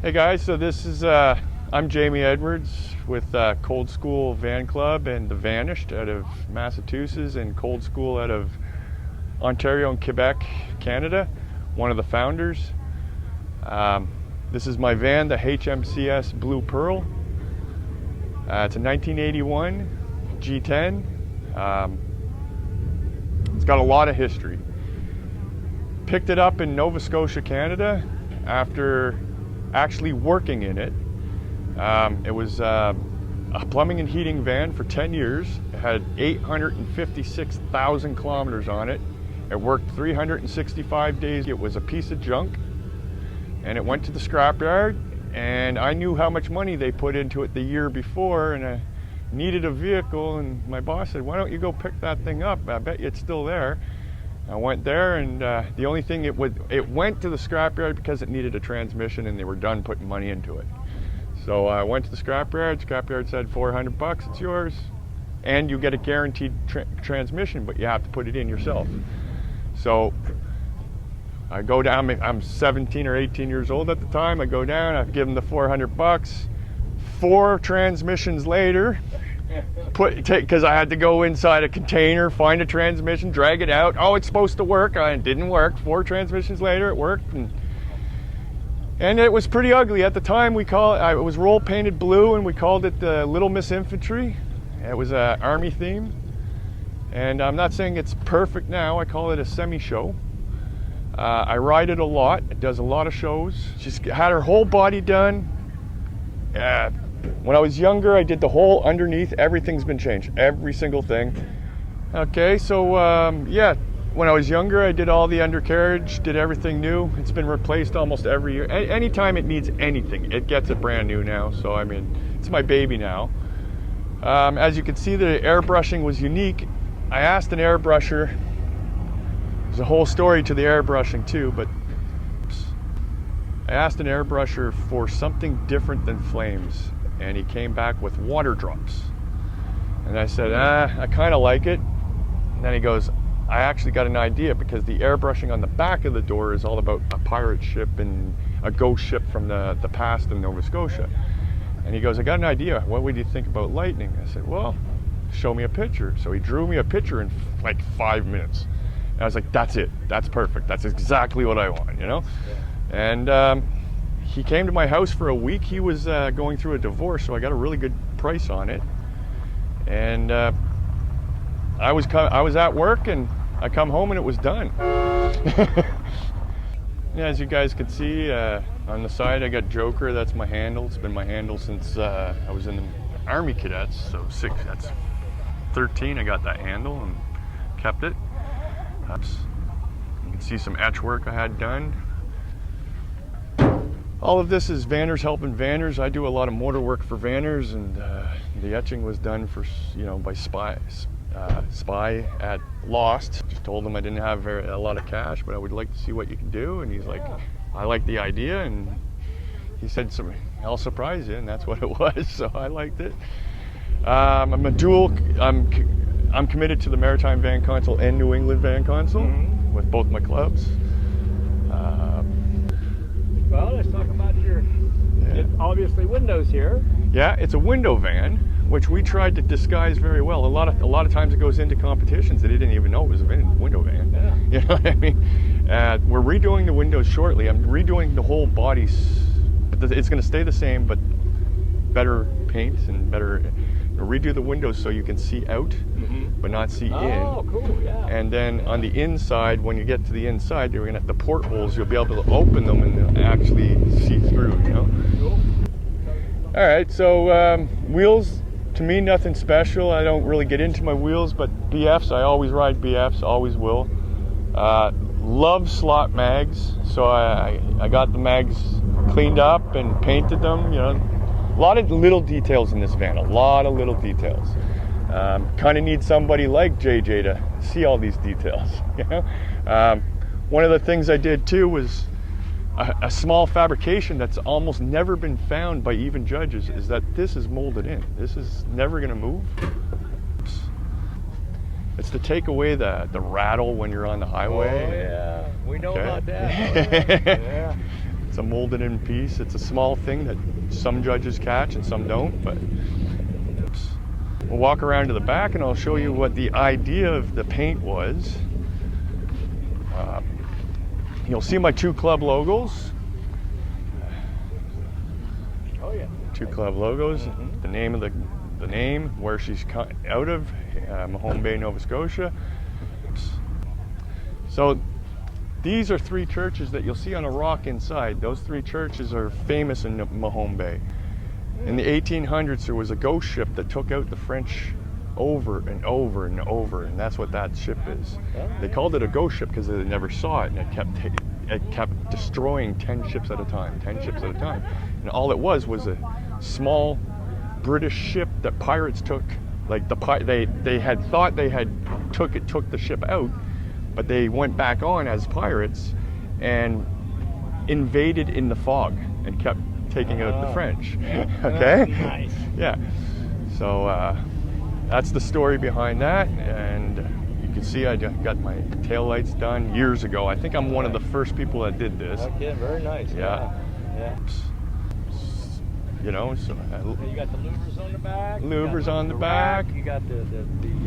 Hey guys, so this is I'm Jamie Edwards with Cold School Van Club and The Vanished out of Massachusetts, and Cold School out of Ontario and Quebec, Canada. One of the founders. This is my van, the HMCS Blue Pearl. It's a 1981 G10. It's got a lot of history. Picked it up in Nova Scotia, Canada, after actually working in it. It was a plumbing and heating van for 10 years. It had 856,000 kilometers on it. It worked 365 days. It was a piece of junk, and it went to the scrapyard, and I knew how much money they put into it the year before, and I needed a vehicle, and my boss said, why don't you go pick that thing up? I bet you it's still there. I went there, and the only thing it went to the scrapyard because it needed a transmission, and they were done putting money into it. So I went to the scrapyard. Scrapyard said $400, it's yours, and you get a guaranteed transmission, but you have to put it in yourself. So I go down. I'm 17 or 18 years old at the time. I go down. I give them the $400. 4 transmissions later. Because I had to go inside a container, find a transmission, drag it out. Oh, it's supposed to work. It didn't work. 4 transmissions later, it worked, and it was pretty ugly at the time. It was roll painted blue, and we called it the Little Miss Infantry. It was an Army theme, and I'm not saying it's perfect now. I call it a semi-show. I ride it a lot. It does a lot of shows. She's had her whole body done. When I was younger, I did the whole underneath. Everything's been changed, every single thing. Okay, so yeah, when I was younger, I did all the undercarriage, did everything new. It's been replaced almost every year. Anytime it needs anything, it gets it brand new now. So I mean, it's my baby now. As you can see, the airbrushing was unique. I asked an airbrusher. There's a whole story to the airbrushing too, but I asked an airbrusher for something different than flames, and he came back with water drops. And I said, I kind of like it. And then he goes, I actually got an idea, because the airbrushing on the back of the door is all about a pirate ship and a ghost ship from the past in Nova Scotia. And he goes, I got an idea. What would you think about lightning? I said, well, show me a picture. So he drew me a picture in like 5 minutes. And I was like, that's it. That's perfect. That's exactly what I want, you know? Yeah. And he came to my house for a week. He was going through a divorce, so I got a really good price on it. And I was at work, and I come home and it was done. Yeah, as you guys could see, on the side I got Joker. That's my handle. It's been my handle since I was in the Army Cadets. So that's 13. I got that handle and kept it. You can see some etch work I had done. All of this is Vanners helping Vanners. I do a lot of motor work for Vanners, and the etching was done for, by Spy at Lost. Just told him I didn't have a lot of cash, but I would like to see what you can do. And he's like, I like the idea, and he said, I'll surprise you, and that's what it was. So I liked it. I'm committed to the Maritime Van Council and New England Van Council with both my clubs. Well, let's talk about your obviously windows here. Yeah, it's a window van, which we tried to disguise very well. A lot of times it goes into competitions that they didn't even know it was a window van. Yeah. You know what I mean? We're redoing the windows shortly. I'm redoing the whole body. It's going to stay the same, but better paint and better. Redo the windows so you can see out, but not see in. Oh, cool, yeah. And then on the inside, when you get to the inside, you're gonna have the portholes. You'll be able to open them and actually see through, you know? Cool. All right, so wheels, to me, nothing special. I don't really get into my wheels, but BFs, I always ride BFs, always will. Love slot mags, so I got the mags cleaned up and painted them, you know. A lot of little details in this van, a lot of little details. Kind of need somebody like JJ to see all these details. You know? One of the things I did too was a small fabrication that's almost never been found by even judges, is that this is molded in. This is never going to move. It's to take away the rattle when you're on the highway. Oh yeah, we know about that. Yeah. It's a molded in piece. It's a small thing that some judges catch and some don't, but we'll walk around to the back and I'll show you what the idea of the paint was. You'll see my 2 club logos. Oh yeah. 2 club logos. The name of the name, where she's out of, Mahone Bay, Nova Scotia. So these are 3 churches that you'll see on a rock inside. Those 3 churches are famous in Mahone Bay. In the 1800s, there was a ghost ship that took out the French over and over and over, and that's what that ship is. They called it a ghost ship because they never saw it, and it kept destroying 10 ships at a time, 10 ships at a time. And all it was a small British ship that pirates took. Like they had thought they had took the ship out, but they went back on as pirates and invaded in the fog and kept taking out the French. Okay? Nice. Yeah. So that's the story behind that, and you can see I got my taillights done years ago. I think I'm one of the first people that did this. Okay, very nice. Yeah. Yeah. You know, so You got the louvers on the back. Louvers on the rack, back. You got the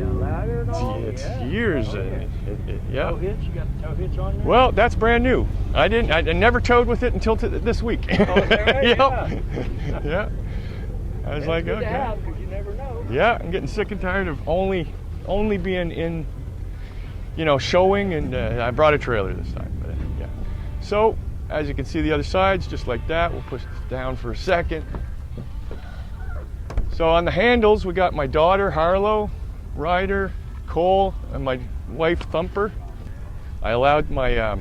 ladder and all. It's yeah. years. Oh, yeah. Yeah. Tow hitch. You got the tow hitch on there. Well, that's brand new. I never towed with it until this week. Oh, is that right? Yep. Yeah. I was like, good okay. to have, 'cause you never know. Yeah, I'm getting sick and tired of only being in, showing, and I brought a trailer this time. But yeah. So as you can see, the other side's just like that. We'll push this down for a second. So on the handles, we got my daughter Harlow, Ryder, Cole, and my wife Thumper. I allowed my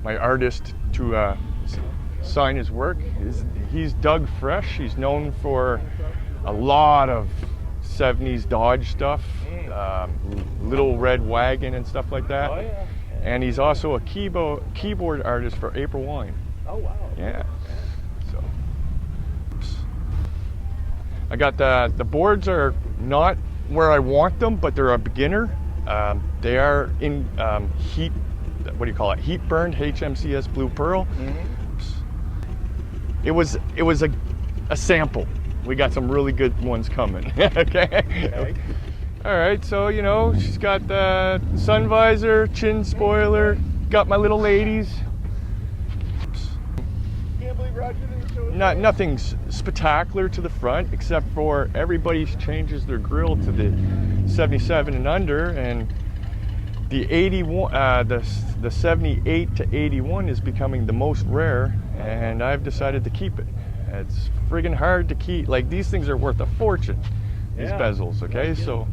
my artist to sign his work. He's Doug Fresh. He's known for a lot of 70s Dodge stuff, Little Red Wagon and stuff like that. Oh yeah. And he's also a keyboard artist for April Wine. Oh wow. Yeah. So I got the boards are not where I want them, but they're a beginner. They are in heat. What do you call it? Heat burned HMCS Blue Pearl. It was a sample. We got some really good ones coming. Okay. All right, so she's got the sun visor, chin spoiler, got my little ladies. Can't believe Roger didn't show us. Nothing spectacular to the front, except for everybody changes their grille to the 77 and under, and the 81, the 78 to 81 is becoming the most rare, and I've decided to keep it. It's friggin' hard to keep. Like, these things are worth a fortune. These bezels, okay? So,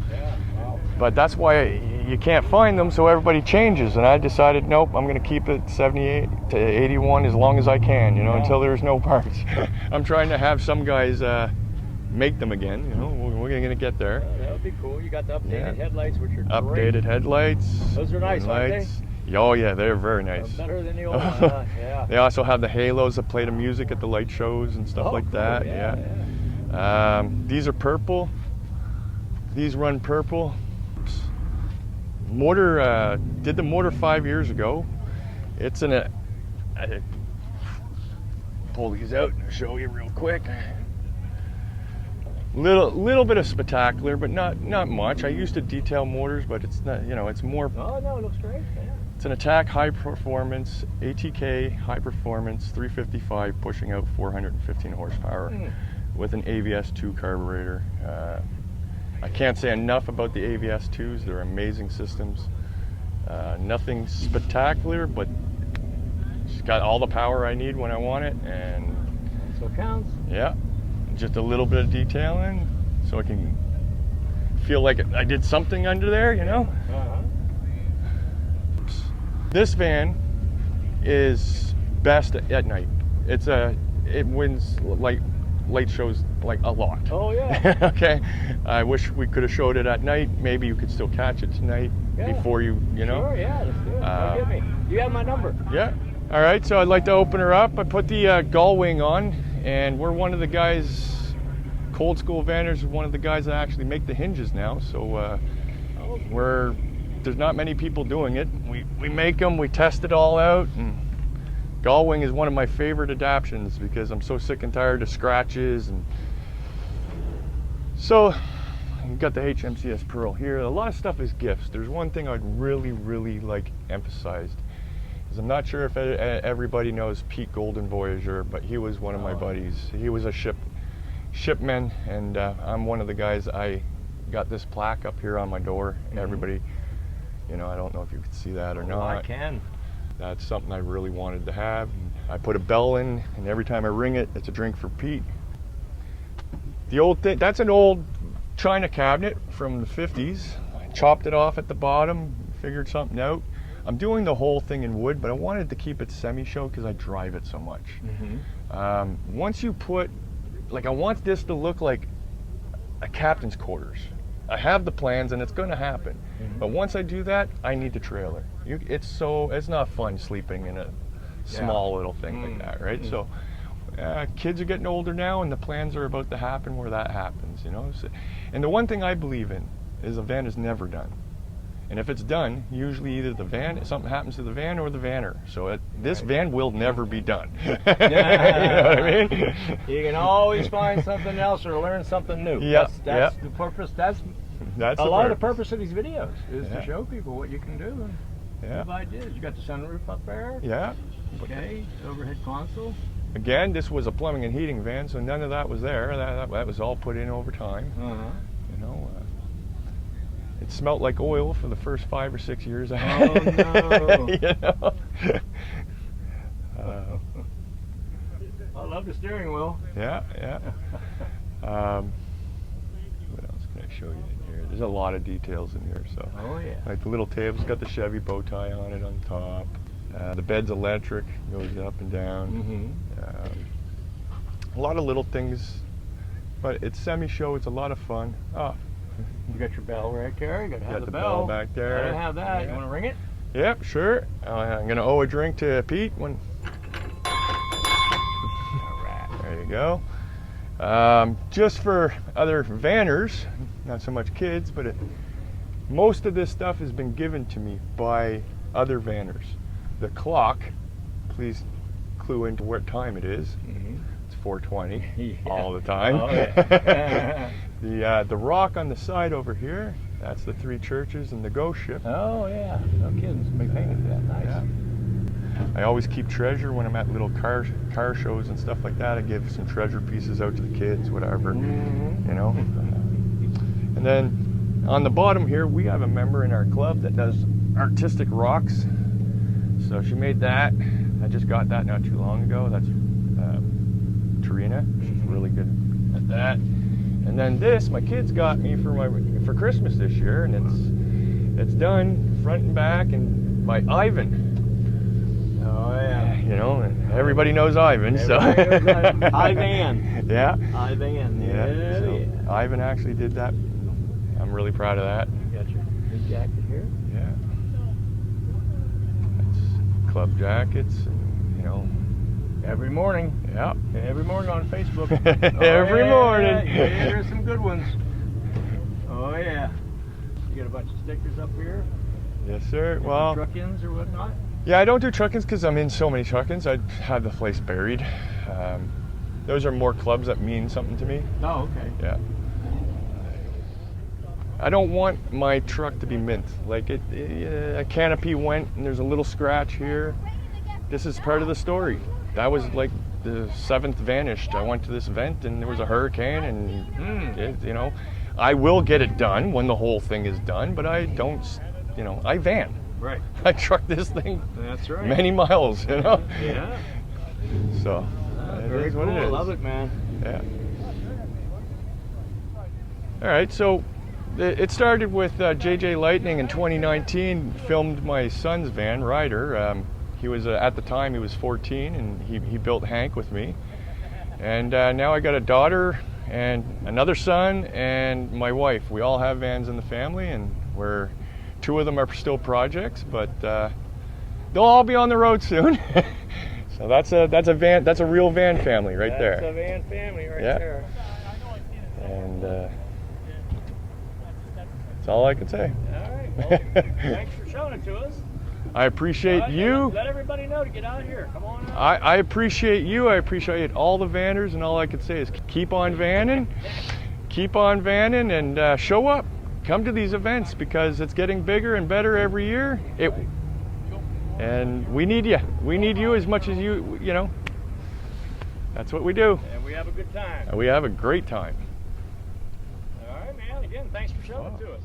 but that's why you can't find them, so everybody changes, and I decided, nope, I'm gonna keep it 78 to 81 as long as I can, until there's no parts. I'm trying to have some guys make them again, we're gonna get there. That would be cool. You got the updated headlights, which are great. Updated headlights. Those are nice, aren't they? Oh yeah, they're very nice. Better than the old one, yeah. They also have the halos that play the music at the light shows and stuff like that. Cool. Yeah. These are purple. These run purple. Motor, did the motor 5 years ago. It's in a. I pull these out and show you real quick. Little bit of spectacular, but not much. I used to detail motors, but it's not. It's more. Oh no, it looks great. Yeah. It's an Attack high performance, ATK high performance 355 pushing out 415 horsepower with an AVS2 carburetor. I can't say enough about the AVS2s. They're amazing systems. Nothing spectacular, but it's got all the power I need when I want it, and So it counts. yeah, just a little bit of detailing so I can feel like I did something under there, Uh-huh. This van is best at night. It wins light shows like a lot. Oh yeah. Okay. I wish we could have showed it at night. Maybe you could still catch it tonight before you know. Sure, yeah, let's do it. Don't get me. You have my number. Yeah. All right. So I'd like to open her up. I put the gull wing on, and we're one of the guys. Cold School Vanners is one of the guys that actually make the hinges now. So there's not many people doing it. We make them. We test it all out, and Gull-wing is one of my favorite adaptions because I'm so sick and tired of scratches. And so you've got the HMCS Pearl here. A lot of stuff is gifts. There's one thing I'd really like emphasized. I'm not sure if everybody knows Pete Golden Voyager, but he was one of my buddies. He was a shipman, and I'm one of the guys. I got this plaque up here on my door. Everybody, you know, I don't know if you can see that or not. I can. That's something I really wanted to have. I put a bell in, and every time I ring it, it's a drink for Pete. The old thing, that's an old china cabinet from the 50s. I chopped it off at the bottom, figured something out. I'm doing the whole thing in wood, but I wanted to keep it semi-show because I drive it so much. Once you put, like, I want this to look like a captain's quarters. I have the plans and it's going to happen. But once I do that, I need the trailer. It's not fun sleeping in a small little thing like that, right? So kids are getting older now, and the plans are about to happen where that happens, you know? So, and the one thing I believe in is a van is never done. And if it's done, usually either something happens to the van or the vanner. So this van will never be done. You know what I mean? You can always find something else or learn something new. That's the purpose. That's a lot of the purpose of these videos is to show people what you can do. And new ideas. You got the sunroof up there. Yeah. Okay. Overhead console. Again, this was a plumbing and heating van, so none of that was there. That was all put in over time. You know. It smelled like oil for the first 5 or 6 years I had. Oh no! You know? I love the steering wheel. Yeah. What else can I show you in here? There's a lot of details in here. So. Oh yeah. Like the little table's got the Chevy bow tie on it on top. The bed's electric, goes up and down. A lot of little things, but it's semi-show. It's a lot of fun. You got your bell right there. You got to have the bell back there. Gotta have that. You want to ring it? Yep, sure. I'm gonna owe a drink to Pete. All right. There you go. Just for other vanners, not so much kids, but most of this stuff has been given to me by other vanners. The clock, please clue into what time it is. It's 4:20 all the time. Oh, yeah. The rock on the side over here, that's the 3 churches and the ghost ship. Oh yeah, no kidding. Somebody painted that. Nice. Yeah. I always keep treasure when I'm at little car shows and stuff like that. I give some treasure pieces out to the kids, whatever, you know. And then on the bottom here, we have a member in our club that does artistic rocks. So she made that. I just got that not too long ago. That's Tarina. She's really good at that. And then this, my kids got me for Christmas this year, and it's done front and back and by Ivan. Oh yeah. You know, and everybody knows Ivan. Everybody knows Ivan. Ivan. Yeah. Ivan. Yeah. So Ivan actually did that. I'm really proud of that. You got your new jacket here. Yeah. That's club jackets, and, you know. Every morning. Yeah. Every morning on Facebook. Every morning. Yeah, there's some good ones. Oh yeah. You got a bunch of stickers up here. Yes, sir. Well, truck-ins or whatnot. Yeah, I don't do truck-ins because I'm in so many truck-ins. I'd have the place buried. Those are more clubs that mean something to me. Oh, okay. Yeah. I don't want my truck to be mint. Like a canopy went and there's a little scratch here. This is part of the story. That was like the 7th vanished. I went to this event and there was a hurricane, and you know, I will get it done when the whole thing is done, but I don't, you know, I van. Right. I truck this thing. That's right. Many miles, you know. Yeah. So very cool. I love it, man. Yeah. All right, so it started with JJLightning in 2019. Filmed my son's van, Ryder. He was at the time he was 14, and he built Hank with me. And now I got a daughter and another son and my wife. We all have vans in the family, and 2 of them are still projects, but they'll all be on the road soon. So that's a real van family right there. That's a van family right there. And that's all I can say. All right. Well, thanks for showing it to us. I appreciate you. Let everybody know to get out here. Come on out. I appreciate you. I appreciate all the vanners, and all I can say is keep on vanning. Keep on vanning, and show up. Come to these events because it's getting bigger and better every year. And we need you. We need you as much as you know. That's what we do. And we have a good time. And we have a great time. All right, man. Again, thanks for showing it to us.